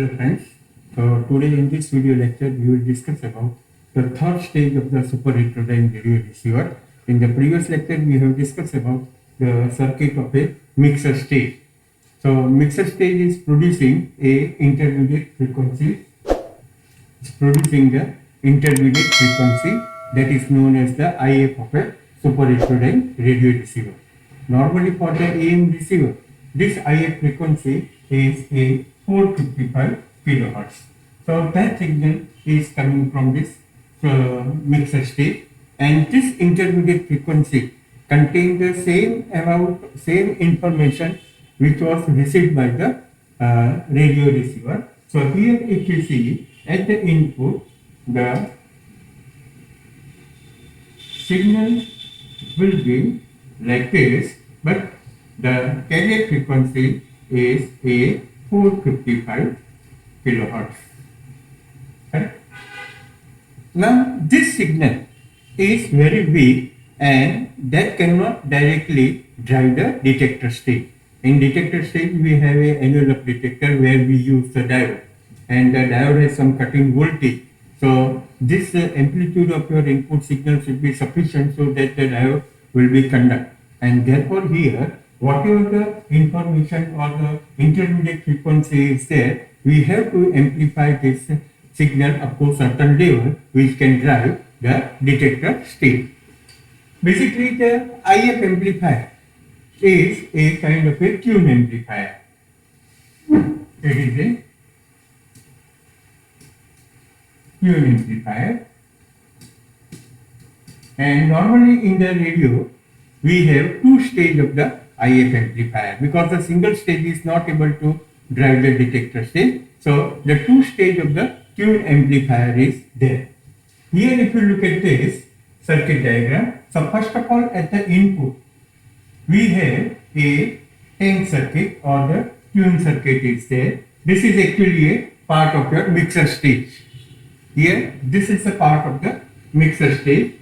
Dear friends, so today in this video lecture we will discuss about the third stage of the super heterodyne radio receiver. In the previous lecture we have discussed about the circuit of a mixer stage. So mixer stage is producing a intermediate frequency. It's producing the intermediate frequency that is known as the IF of a super heterodyne radio receiver. Normally for the AM receiver, this IF frequency is a 455 kilohertz. So that signal is coming from this mixer stage, and this intermediate frequency contains the same information which was received by the radio receiver. So here if you see at the input, the signal will be like this, but the carrier frequency is a 455 kilohertz. Right? Now this signal is very weak and that cannot directly drive the detector stage. In detector stage we have a envelope detector where we use the diode, and the diode has some cutting voltage. So this amplitude of your input signal should be sufficient so that the diode will be conduct, and therefore here whatever the information or the intermediate frequency is there, we have to amplify this signal up to certain level which can drive the detector state. Basically the IF amplifier is a kind of a tune amplifier. It is a tune amplifier, and normally in the radio we have two stages of the IF amplifier because the single stage is not able to drive the detector stage. So the two stage of the tune amplifier is there. Here if you look at this circuit diagram, so first of all at the input we have a tank circuit or the tune circuit is there. This is actually a part of your mixer stage. Here this is a part of the mixer stage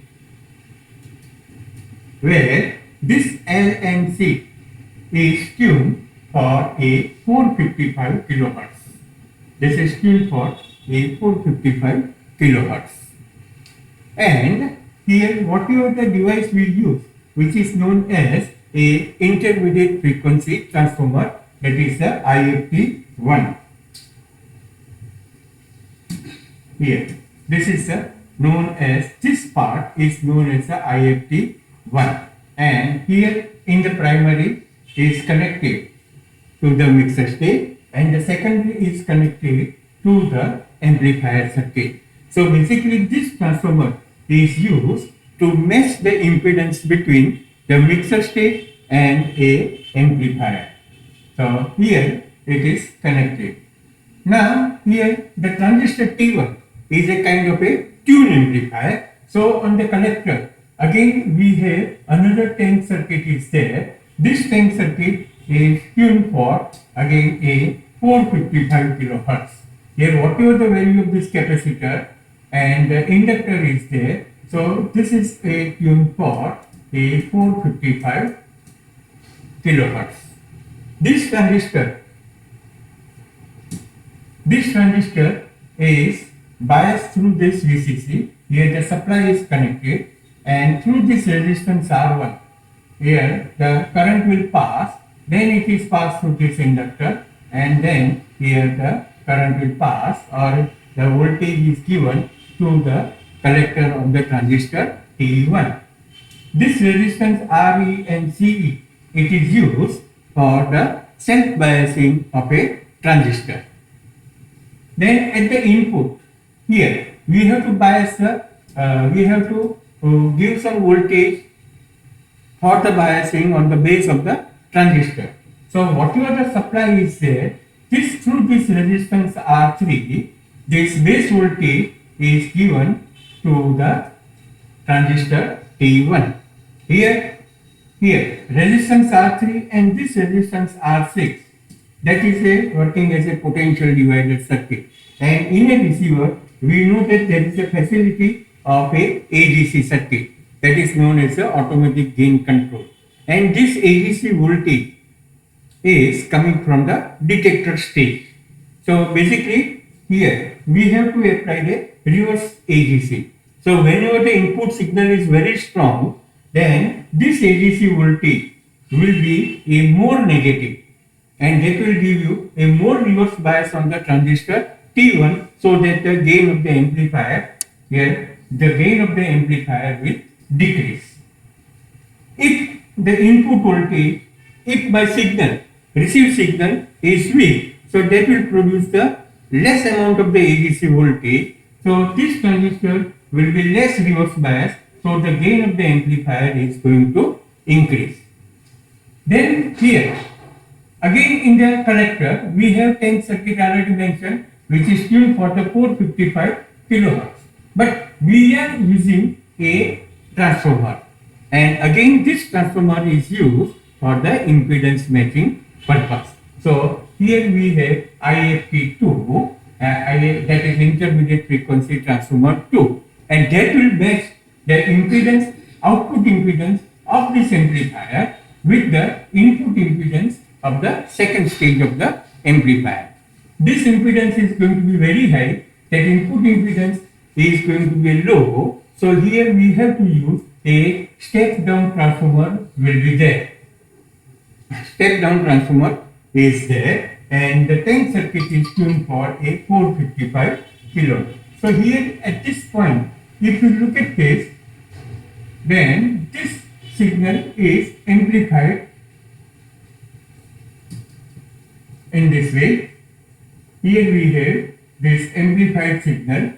where this L and C is tuned for a 455 kilohertz. This is tuned for a 455 kilohertz. And here whatever the device we use, which is known as a intermediate frequency transformer, that is the IFT1. Here this is known as, this part is known as the IFT1, and here in the primary is connected to the mixer stage and the secondary is connected to the amplifier circuit. So basically this transformer is used to match the impedance between the mixer stage and a amplifier. So here it is connected. Now here the transistor T1 is a kind of a tune amplifier. So on the collector again we have another tank circuit is there. This tank circuit is tuned for again a 455 kilohertz. Here whatever the value of this capacitor and the inductor is there, so this is a tune for a 455 kilohertz. This transistor is biased through this VCC. Here the supply is connected, and through this resistance R1 here the current will pass, then it is passed through this inductor, and then here the current will pass or the voltage is given to the collector of the transistor T1. This resistance RE and CE, it is used for the self-biasing of a transistor. Then at the input here we have to bias the, we have to give some voltage for the biasing on the base of the transistor. So whatever the supply is there, this through this resistance R3, this base voltage is given to the transistor T1. Here resistance R3 and this resistance R6, that is a working as a potential divider circuit. And in a receiver we know that there is a facility of a AGC circuit, that is known as the automatic gain control, and this AGC voltage is coming from the detector stage. So basically here we have to apply the reverse AGC. So whenever the input signal is very strong, then this AGC voltage will be a more negative, and that will give you a more reverse bias on the transistor T1, so that the gain of the amplifier here, the gain of the amplifier will decrease. If the input voltage, if my signal, received signal is weak, so that will produce the less amount of the AGC voltage. So this transistor will be less reverse bias, so the gain of the amplifier is going to increase. Then here, again in the collector, we have 10 circuit already mentioned, which is tuned for the 455 kilohertz. But we are using a transformer. And again, this transformer is used for the impedance matching purpose. So here we have IFT2, that is intermediate frequency transformer 2, and that will match the impedance, output impedance of this amplifier with the input impedance of the second stage of the amplifier. This impedance is going to be very high, that input impedance is going to be low. So here we have to use a step down transformer will be there. Step down transformer is there, and the tank circuit is tuned for a 455 kilo. So here at this point, if you look at this, then this signal is amplified in this way. Here we have this amplified signal,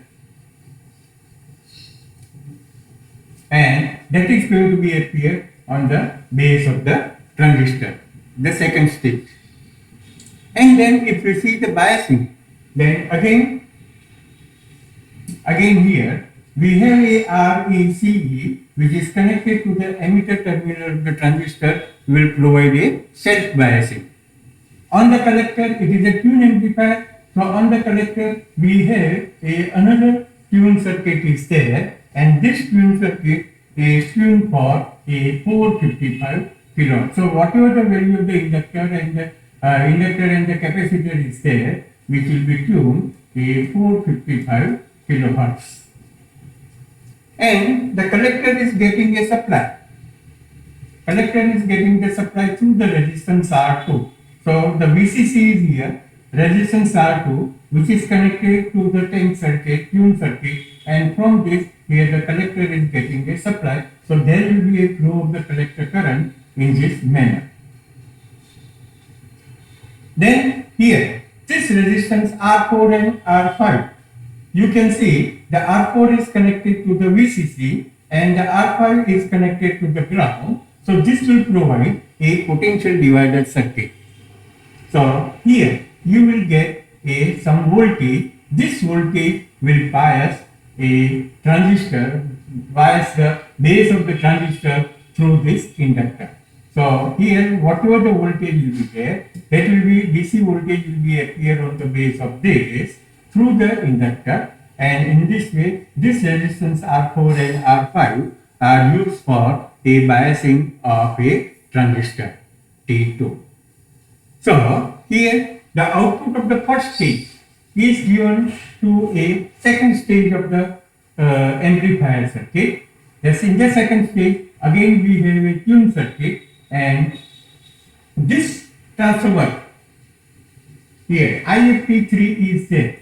and that is going to be appear on the base of the transistor, the second stage. And then if you see the biasing, then again here we have a RECE, which is connected to the emitter terminal of the transistor, will provide a self biasing. On the collector, it is a tune amplifier. So on the collector, we have another tune circuit is there, and this tune circuit is tuned for a 455 kilo. So whatever the value of the inductor and the capacitor is there, which will be tuned a 455 kilohertz. And the collector is getting a supply. Collector is getting the supply through the resistance R2. So the VCC is here, resistance R2, which is connected to the tank circuit, tune circuit, and from this here the collector is getting a supply. So there will be a flow of the collector current in this manner. Then here, this resistance R4 and R5, you can see the R4 is connected to the VCC and the R5 is connected to the ground. So this will provide a potential divider circuit. So here you will get some voltage. This voltage will bias a transistor, bias the base of the transistor through this inductor. So here whatever the voltage will be there, that will be DC voltage will be appear on the base of this through the inductor, and in this way this resistance R4 and R5 are used for a biasing of a transistor T2. So here the output of the first stage is given to a second stage of the amplifier circuit. Yes, in the second stage again we have a tune circuit, and this transformer here IFT3 is there.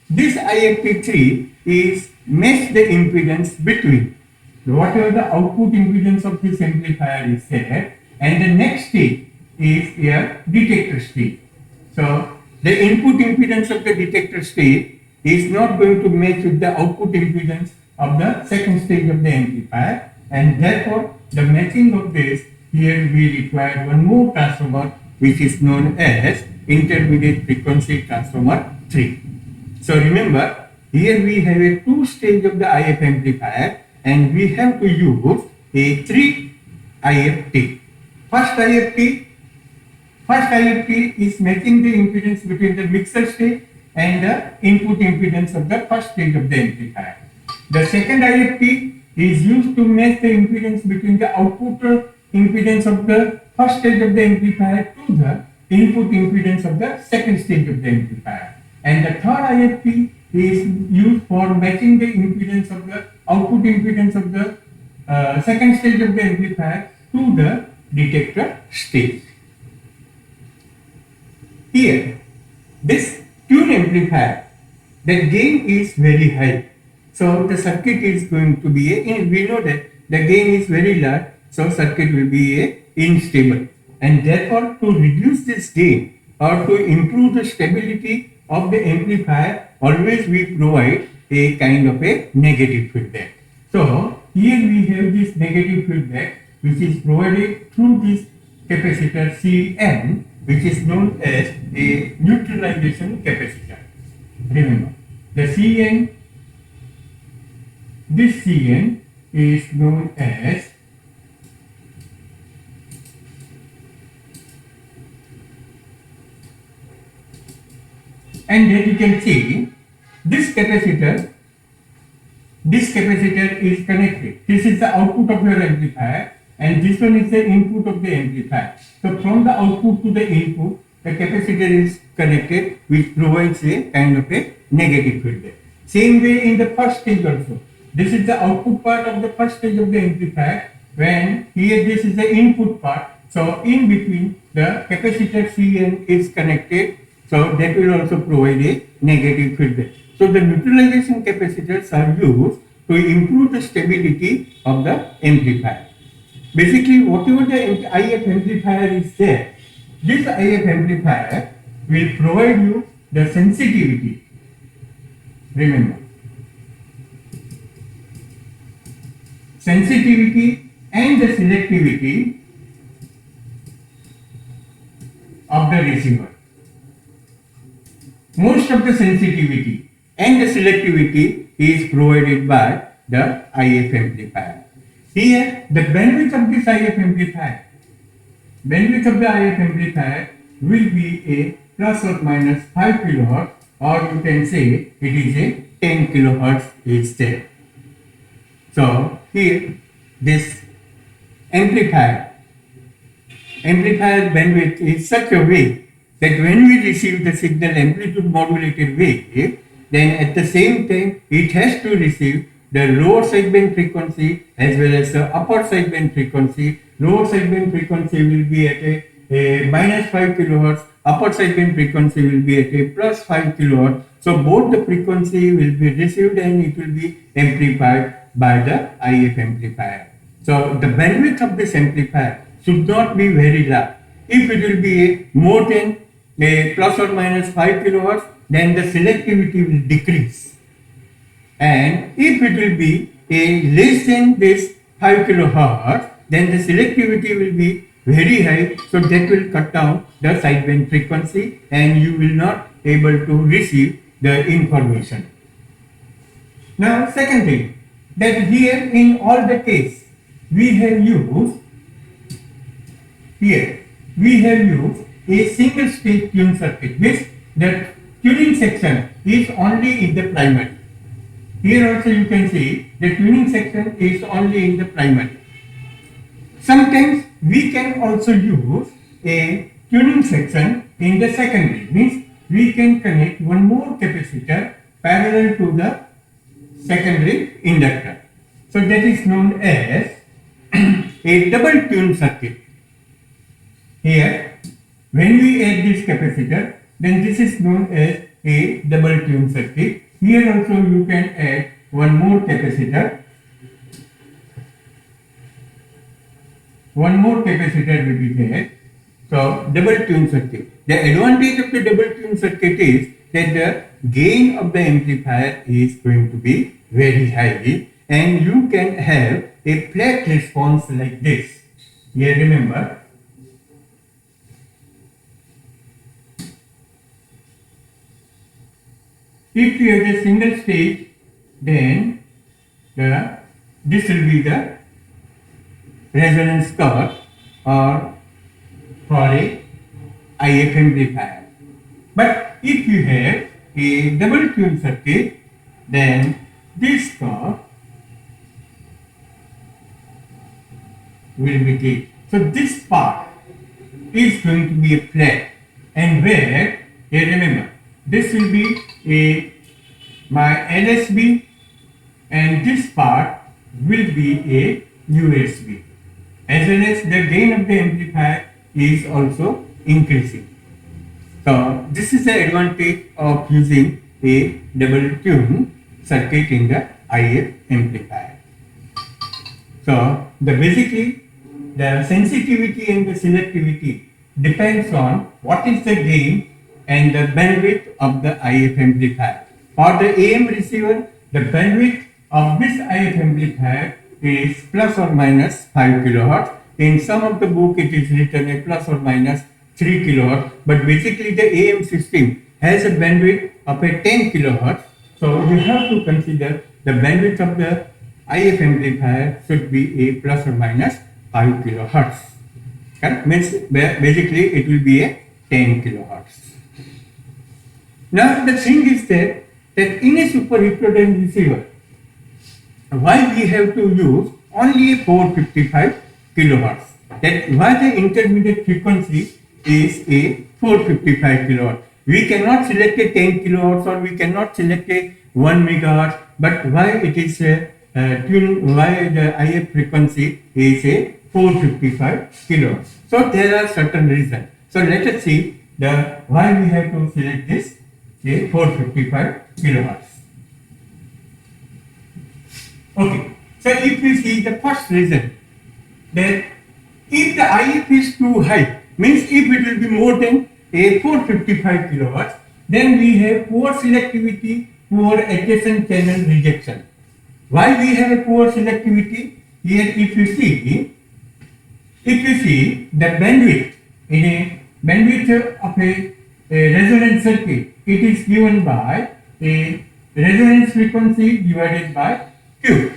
This IFT3 is match the impedance between whatever the output impedance of this amplifier is there, and the next stage is a detector stage. So the input impedance of the detector stage is not going to match with the output impedance of the second stage of the amplifier, and therefore the matching of this, here we require one more transformer which is known as intermediate frequency transformer 3. So remember, here we have a two stage of the IF amplifier, and we have to use a 3 IFT. First IFT is matching the impedance between the mixer stage and the input impedance of the first stage of the amplifier. The second IFT is used to match the impedance between the output impedance of the first stage of the amplifier to the input impedance of the second stage of the amplifier. And the third IFP is used for matching the impedance of the output impedance of the second stage of the amplifier to the detector stage. Here, this tune amplifier, the gain is very high. So the circuit is going to be we know that the gain is very large, so circuit will be unstable. And therefore, to reduce this gain or to improve the stability of the amplifier, always we provide a kind of a negative feedback. So here we have this negative feedback which is provided through this capacitor Cn, which is known as a neutralization capacitor. Remember, the Cn, this Cn is known as and here you can see this capacitor is connected. This is the output of your amplifier and this one is the input of the amplifier. So from the output to the input, the capacitor is connected, which provides a kind of a negative feedback. Same way in the first stage also. This is the output part of the first stage of the amplifier, when here this is the input part. So in between the capacitor Cn is connected, so that will also provide a negative feedback. So the neutralization capacitors are used to improve the stability of the amplifier. Basically, whatever the IF amplifier is there, this IF amplifier will provide you the sensitivity. Remember, sensitivity and the selectivity of the receiver. Most of the sensitivity and the selectivity is provided by the IF amplifier. Here, the bandwidth of this IF amplifier, will be a plus or minus 5 kilohertz, or you can say it is a 10 kilohertz is there. So here, this amplifier bandwidth is such a way that when we receive the signal amplitude modulated wave, then at the same time it has to receive the lower sideband frequency as well as the upper sideband frequency. Lower sideband frequency will be at a minus 5 kilohertz, upper sideband frequency will be at a plus 5 kilohertz. So both the frequency will be received and it will be amplified by the IF amplifier. So the bandwidth of this amplifier should not be very large. If it will be a more than a plus or minus 5 kilohertz, then the selectivity will decrease. And if it will be a less than this 5 kilohertz, then the selectivity will be very high, so that will cut down the sideband frequency and you will not able to receive the information. Now second thing, that here in all the case we have used a single stage tune circuit, means the tuning section is only in the primary. Here also you can see the tuning section is only in the primary. Sometimes we can also use a tuning section in the secondary, means we can connect one more capacitor parallel to the secondary inductor. So that is known as a double tune circuit. Here, when we add this capacitor, then this is known as a double tune circuit. Here also you can add one more capacitor. One more capacitor will be there. So double tune circuit. The advantage of the double tune circuit is that the gain of the amplifier is going to be very high and you can have a flat response like this. Here remember, if you have a single stage, then this will be the resonance curve or for a IF amplifier. But if you have a double tune circuit, then this curve will be T. So this part is going to be a flat, and where, here remember, this will be a my LSB, and this part will be a USB, as well as the gain of the amplifier is also increasing. So this is the advantage of using a double tune circuit in the IF amplifier. So basically the sensitivity and the selectivity depends on what is the gain and the bandwidth of the IF amplifier. For the AM receiver, the bandwidth of this IF amplifier is plus or minus 5 kilohertz. In some of the book it is written a plus or minus 3 kilohertz, but basically the AM system has a bandwidth of a 10 kilohertz. So you have to consider the bandwidth of the IF amplifier should be a plus or minus 5 kilohertz. That means basically it will be a 10 kilohertz. Now the thing is that in a super heterodyne receiver, why we have to use only a 455 kilohertz? That why the intermediate frequency is a 455 kilohertz. We cannot select a 10 kilohertz or we cannot select a 1 megahertz, but why it is why the IF frequency is a 455 kilohertz. So there are certain reasons. So let us see the why we have to select this a 455 kilohertz. Okay, so if we see the first reason, that if the IF is too high, means if it will be more than a 455 kilohertz, then we have poor selectivity, poor adjacent channel rejection. Why we have a poor selectivity? Here if you see the bandwidth in a bandwidth of a resonance circuit, it is given by a resonance frequency divided by Q.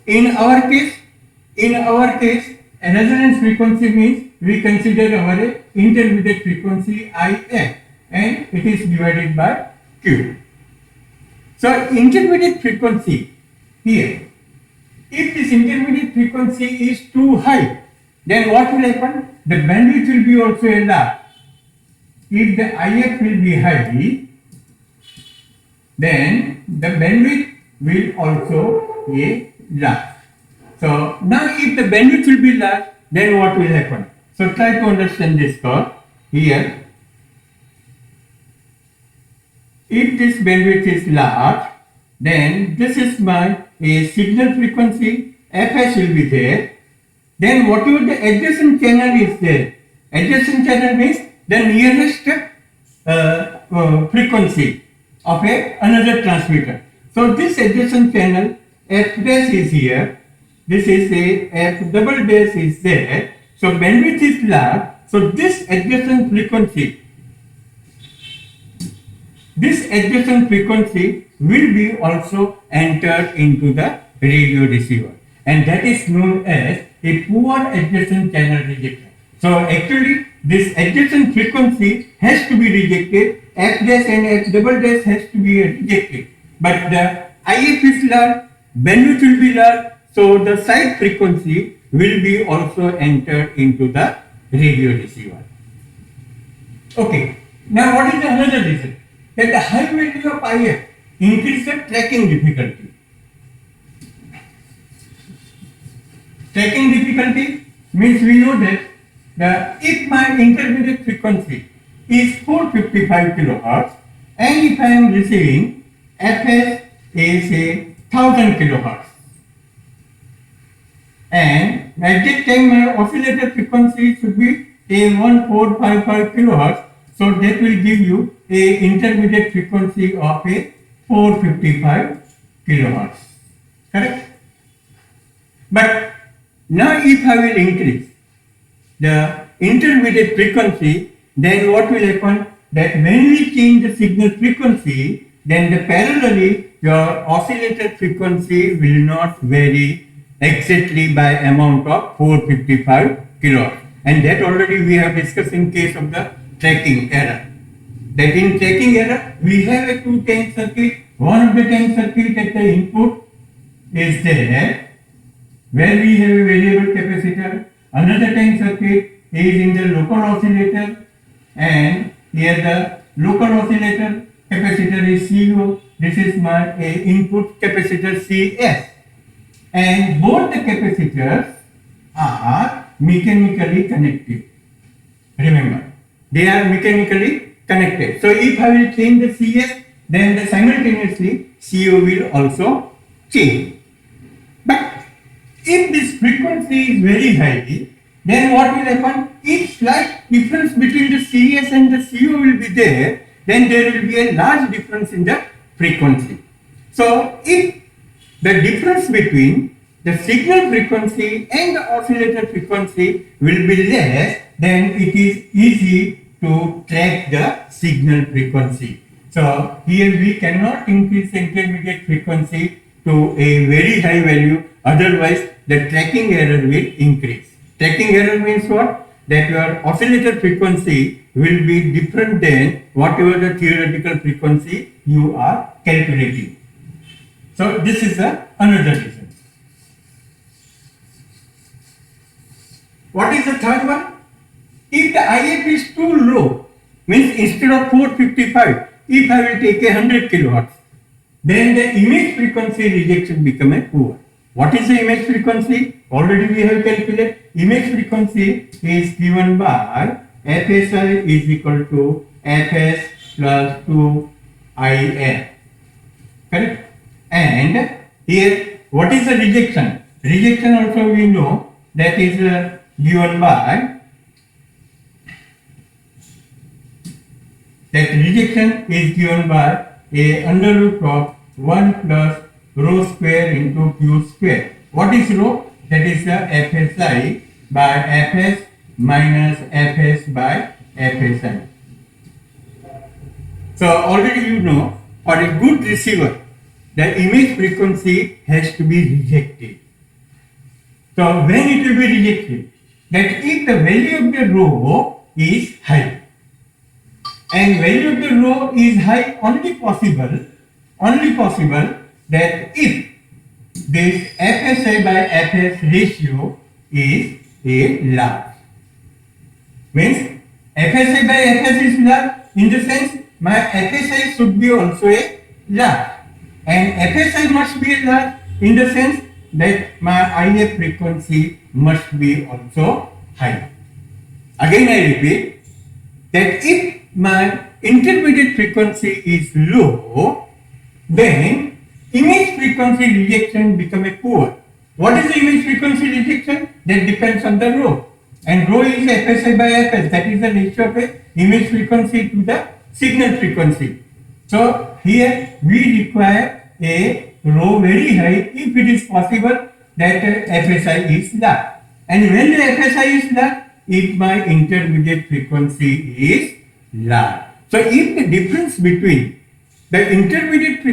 In our case, a resonance frequency means we consider our intermediate frequency IF, and it is divided by Q. So intermediate frequency here, if this intermediate frequency is too high, then what will happen? The bandwidth will be also large. If the IF will be high, then the bandwidth will also be large. So now if the bandwidth will be large, then what will happen? So try to understand this curve here. If this bandwidth is large, then this is my signal frequency, Fs will be there. Then whatever the adjacent channel is there, adjacent channel means the nearest frequency of another transmitter. So this adjacent channel F dash is here, this is a F double dash is there. So bandwidth is large, so this adjacent frequency will be also entered into the radio receiver, and that is known as a poor adjacent channel rejection. So actually this adjacent frequency has to be rejected, F dash and F double dash has to be rejected, but the IF is large, bandwidth will be large, so the side frequency will be also entered into the radio receiver. Okay, now what is the another reason? That the high value of IF increases the tracking difficulty. Tracking difficulty means we know that if my intermediate frequency is 455 kilohertz and if I am receiving Fs is a 1000 kilohertz, and at that time my oscillator frequency should be a 1455 kilohertz, so that will give you a intermediate frequency of a 455 kilohertz, correct? But now if I will increase the intermediate frequency, then what will happen? That when we change the signal frequency, then the parallelly your oscillator frequency will not vary exactly by amount of 455 kilohertz, and that already we have discussed in case of the tracking error. That in tracking error we have a two tank circuit. One of the tank circuit at the input is there where we have a variable capacitor. Another tank circuit is in the local oscillator, and here the local oscillator capacitor is CO, this is my input capacitor CS, and both the capacitors are mechanically connected. Remember, they are mechanically connected. So if I will change the CS, then simultaneously CO will also change. But if this frequency is very high, then what will happen? If slight difference between the CS and the CO will be there, then there will be a large difference in the frequency. So if the difference between the signal frequency and the oscillator frequency will be less, then it is easy to track the signal frequency. So here we cannot increase the intermediate frequency to a very high value, otherwise the tracking error will increase. Tracking error means what? That your oscillator frequency will be different than whatever the theoretical frequency you are calculating. So this is another reason. What is the third one? If the IF is too low, means instead of 455, if I will take 100 kilohertz, then the image frequency rejection become a poor. What is the image frequency? Already we have calculated. Image frequency is given by FSI is equal to Fs plus 2IF. Correct? And here, what is the rejection? Rejection also we know that is given by a under root of 1 plus rho square into q square. What is rho? That is the FSI by Fs minus Fs by FSI. So already you know, for a good receiver, the image frequency has to be rejected. So when it will be rejected? That if the value of the rho is high, and value of the rho is high only possible that if this FSI by Fs ratio is a large. Means FSI by Fs is large in the sense my FSI should be also a large, and FSI must be a large in the sense that my IF frequency must be also high. Again I repeat that if my intermediate frequency is low, then image frequency rejection become a poor. What is the image frequency rejection? That depends on the rho, and rho is FSI by Fs, that is the ratio of a image frequency to the signal frequency. So here we require a rho very high if it is possible that FSI is large, and when the FSI is large, if my intermediate frequency is large. So if the difference between the intermediate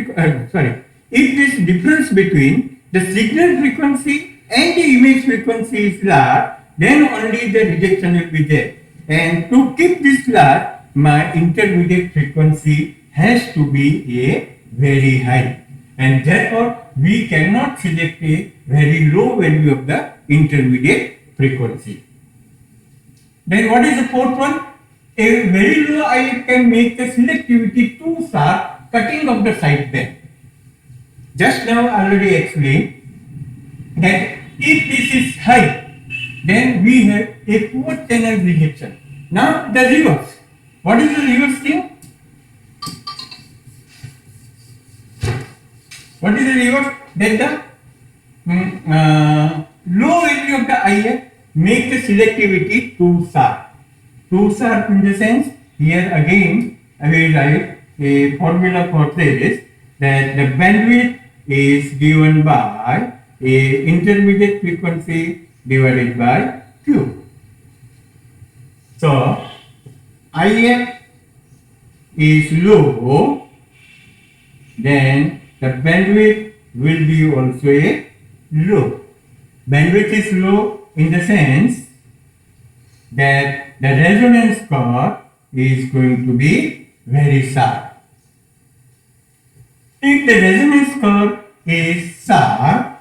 if this difference between the signal frequency and the image frequency is large, then only the rejection will be there. And to keep this large, my intermediate frequency has to be a very high, and therefore we cannot select a very low value of the intermediate frequency. Then what is the fourth one? A very low IF can make the selectivity too sharp, cutting off the sideband. Just now I already explained that if this is high, then we have a poor channel rejection. Now the reverse. What is the reverse thing? What is the reverse? That the low value of the IF make the selectivity too sharp. Too sharp in the sense, here again I will write a formula for this, that the bandwidth is given by a intermediate frequency divided by Q. So IF is low, then the bandwidth will be also a low. Bandwidth is low in the sense that the resonance curve is going to be very sharp. If the resonance curve is sharp,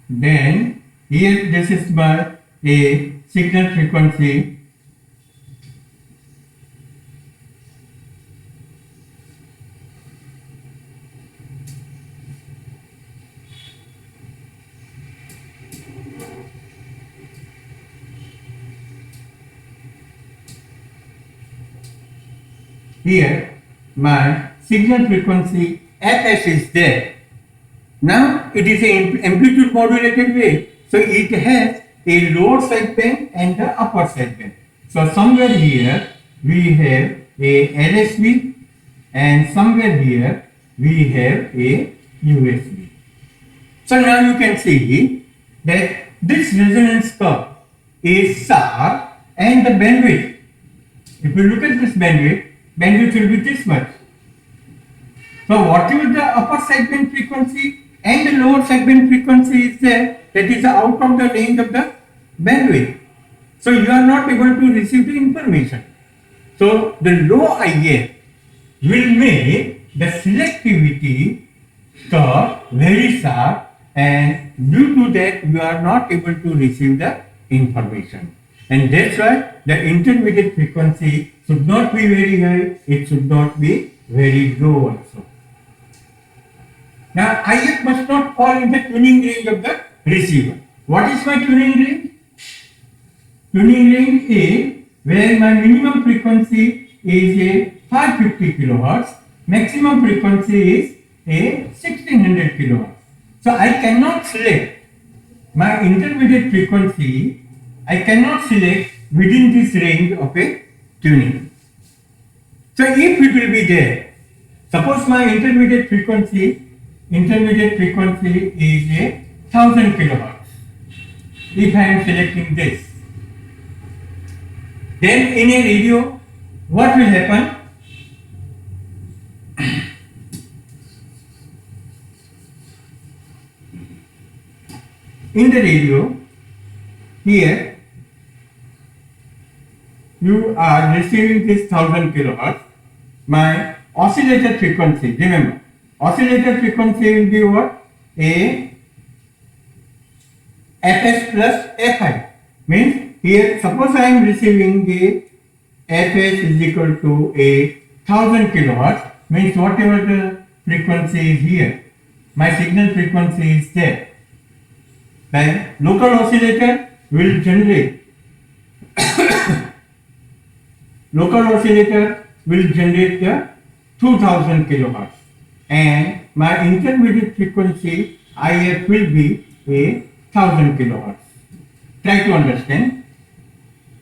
then here this is by a signal frequency here my signal frequency fs is there. Now it is an amplitude modulated wave, so it has a lower sideband and the upper sideband. So somewhere here we have a LSB and somewhere here we have a USB. So now you can see that this resonance curve is sharp and the bandwidth, if you look at this bandwidth will be this much. So whatever the upper sideband frequency and the lower sideband frequency is there, that is out of the range of the bandwidth. So you are not able to receive the information. So the low IF will make the selectivity curve very sharp, and due to that you are not able to receive the information. And that's why the intermediate frequency should not be very high, it should not be very low also. Now IF must not fall in the tuning range of the receiver. What is my tuning range? Tuning range is where my minimum frequency is a 550 kilohertz, maximum frequency is a 1600 kilohertz. So I cannot select my intermediate frequency, I cannot select within this range of a tuning. So if it will be there, suppose my intermediate frequency is a 1000 kilohertz. If I am selecting this, then in a radio, what will happen? In the radio, here you are receiving this 1000 kilohertz. My oscillator frequency, remember, oscillator frequency will be what? A Fs plus Fi. Means here, suppose I am receiving a Fs is equal to a 1000 kilohertz, means whatever the frequency is here, my signal frequency is there. Then local oscillator will generate the 2000 kilohertz, and my intermediate frequency IF will be a 1000 kilohertz. Try to understand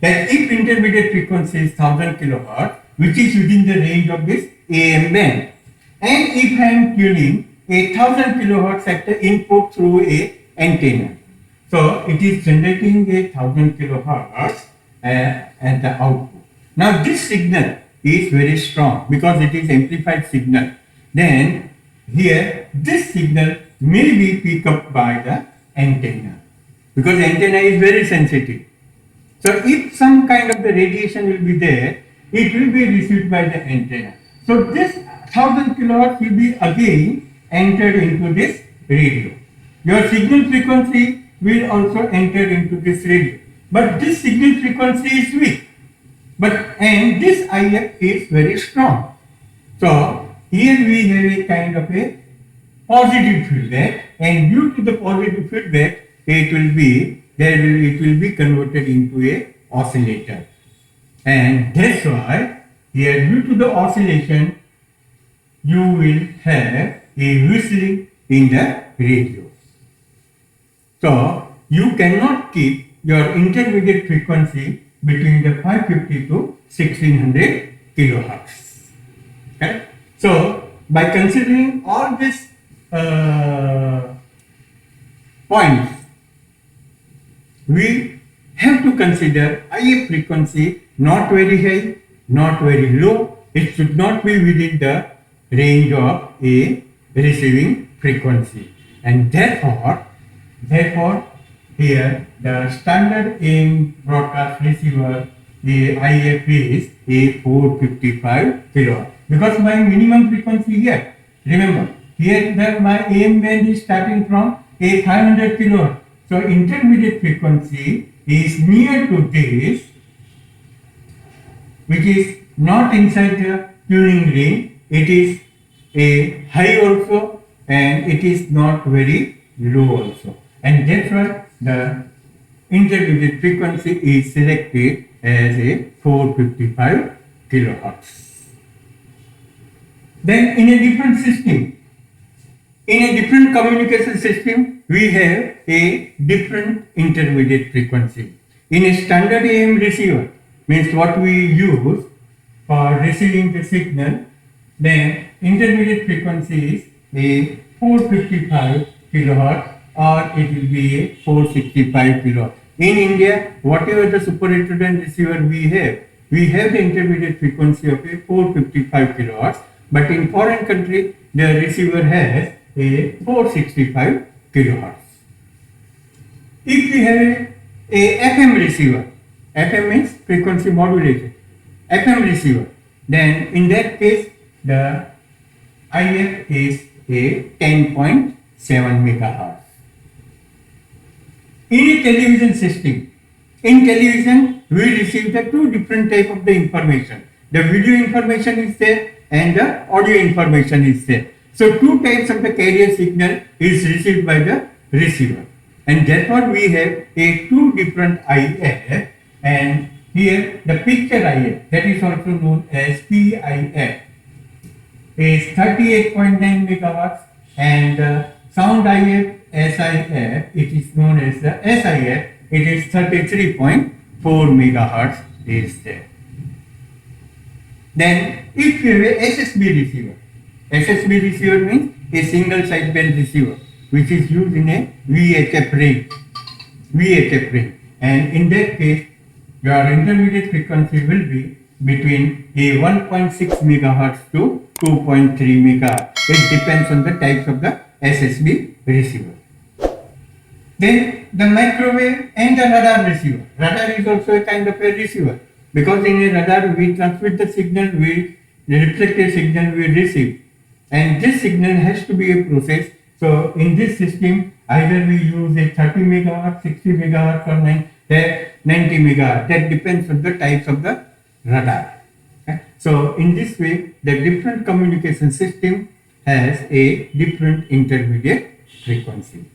that if intermediate frequency is 1000 kilohertz, which is within the range of this AM band, and if I am tuning a 1000 kilohertz at the input through a antenna, so it is generating a 1000 kilohertz at the output. Now this signal is very strong because it is amplified signal. Then here this signal may be picked up by the antenna, because antenna is very sensitive. So if some kind of the radiation will be there, it will be received by the antenna. So this 1000 kilohertz will be again entered into this radio. Your signal frequency will also enter into this radio. But this signal frequency is weak. And this IF is very strong. So here we have a kind of a positive feedback, and due to the positive feedback, it will be converted into a oscillator. And that's why here, due to the oscillation, you will have a whistling in the radio. So you cannot keep your intermediate frequency between the 550 to 1600 kilohertz. Okay? So by considering all these points, we have to consider IF frequency not very high, not very low. It should not be within the range of a receiving frequency, and therefore here the standard AM broadcast receiver, the IF is a 455 kilohertz, because my minimum frequency here, remember here my AM band is starting from a 500 kilohertz. So intermediate frequency is near to this, which is not inside the tuning range. It is a high also, and it is not very low also. And that's why the intermediate frequency is selected as a 455 kilohertz. Then in a different system, in a different communication system, we have a different intermediate frequency. In a standard AM receiver, means what we use for receiving the signal, then intermediate frequency is a 455 kilohertz or it will be a 465 kilohertz. In India, whatever the super Heterodyne receiver we have the intermediate frequency of a 455 kilohertz, but in foreign country, the receiver has a 465 kilohertz. If we have a FM receiver, FM means frequency modulated, FM receiver, then in that case the IF is a 10.7 megahertz. In a television system, in television we receive the two different type of the information. The video information is there and the audio information is there. So two types of the carrier signal is received by the receiver, and therefore we have a two different IF, and here the picture IF, that is also known as PIF, is 38.9 megahertz, and sound IF, SIF, it is known as the SIF, it is 33.4 megahertz is there. Then if you have a SSB receiver, SSB receiver means a single sideband receiver which is used in a VHF range, and in that case your intermediate frequency will be between a 1.6 megahertz to 2.3 megahertz. It depends on the types of the SSB receiver. Then the microwave and the radar receiver. Radar is also a kind of a receiver, because in a radar we transmit the signal, we reflect a signal we receive, and this signal has to be a process. So in this system, either we use a 30 megahertz, 60 megahertz or 90 megahertz. That depends on the types of the radar. Okay? So in this way, the different communication system has a different intermediate frequency.